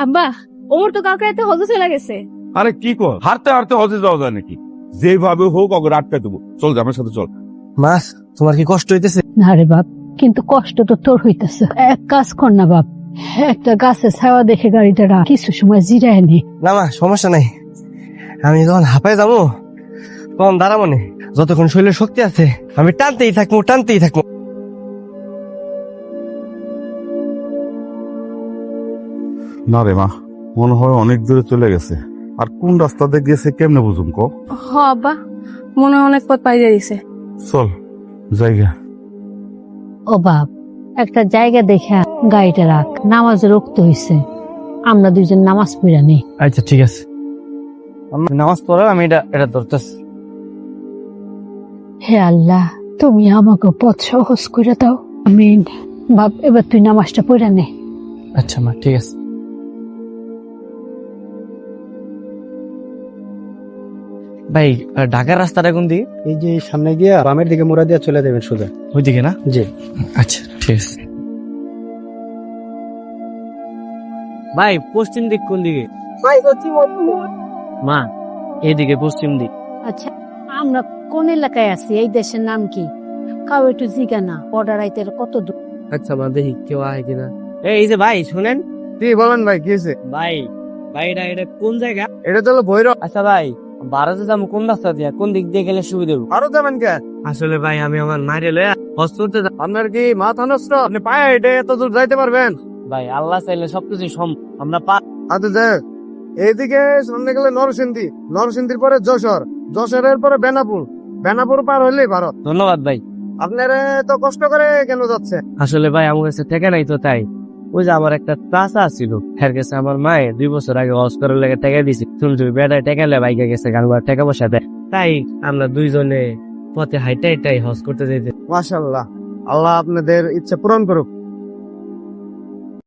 আব্বা, ওমর তো কালকে রাতে হজে চলে গেছে। আরে কি কর, হারতে হারতে হজে যাওয়া যায় নাকি? যেভাবে হোক অগর আটকে দেবো। চল যা, আমার সাথে চল। মা, তোমার কি কষ্ট হইতেছে? না রে বাপ, কিন্তু কষ্ট তো তোর হইতেছে। এক কাজ কর না বাপ, একটা গাছে ছাওয়া দেখে গাড়িটা রাখ, কিছু সময় জিরায় নে। না মা, সমস্যা নাই। আমি যখন হাঁপায় যাবো তখন দাঁড়াবো নে। যতক্ষণ শরীরের শক্তি আছে আমি টানতেই থাকবো। না রে মা, মনে হয় অনেক দূরে চলে গেছে। আর কোন রাস্তাতে গেছে কেমনে বুঝুম ক? হ আব্বা, মনে হয় অনেক পথ পাইয়ে দিছে। চল জায়গা। ও বাপ, একটা জায়গা দেখে গাড়িটা রাখ, নামাজের রক্ত হইছে, আমরা দুইজন নামাজ পড়া নেই। আচ্ছা ঠিক আছে, আমি নামাজ পড়ার আমি এটা ধরতেছি। হে আল্লাহ, তুমি আমাকে পথ সহজ করে দাও, আমিন। বাপ, এবার তুই নামাজটা পড়া নে। আচ্ছা মা, ঠিক আছে। ভাই, ঢাকার রাস্তাটা কোন দিকে? এই যে সামনে গিয়া বামের দিকে মোড়া দিয়া চলে যাবেন সোজা। ওইদিকে না? জি। আচ্ছা ঠিক আছে। ভাই, পশ্চিম দিক কোন দিকে? মা, এইদিকে পশ্চিম দিক। আচ্ছা, আমরা কোন এলাকায় আছি? এই দেশের নাম কি? কাউ একটু জিগা না, বর্ডার আইতে কত দূর? আচ্ছা মা, দেখি কেউ আয় কিনা। এই যে ভাই শুনেন। কি বলেন ভাই, কি হয়েছে? ভাই ভাই, এটা কোন জায়গা? এটা তো হলো ভৈরব। আচ্ছা ভাই, ভারতে যাবো কোন রাস্তা দিয়া, কোন দিক দিয়ে গেলে সুবিধা হবে? আরো যাবেন কে? আসলে ভাই, আমি আমার মায়ের লয়ে হসপিটালে যাব। আপনার কি মাথা নষ্ট? আপনি পায়ে হেঁটে এত দূর যাইতে পারবেন? ভাই, আল্লাহ চাইলে সবকিছু সম্ভব। আমরা আচ্ছা দেখ, এইদিকে সামনে গেলে নরসিংদী, নরসিংদীর পরে যশোর, যশোরের পরে বেনাপুর, বেনাপুর পার হইলেই ভারত। ধন্যবাদ ভাই। আপনারা তো কষ্ট করে কেন যাচ্ছে? আসলে ভাই, আমার কাছে টাকা নাই তো, তাই ওই যে আমার একটা চাচা ছিল, এর কাছে আমার মায়ে 2 বছর আগে হজ করার লেগে টাকা দিয়েছে। শুনছি বেড়ায় টাকা লে বাইকে গেছে, গানবার টাকা পয়সা দেয়, তাই আমরা দুইজনে পথে হাইটাই হজ করতে যেতে। মাশাআল্লাহ, আল্লাহ আপনাদের ইচ্ছা পূরণ করুক।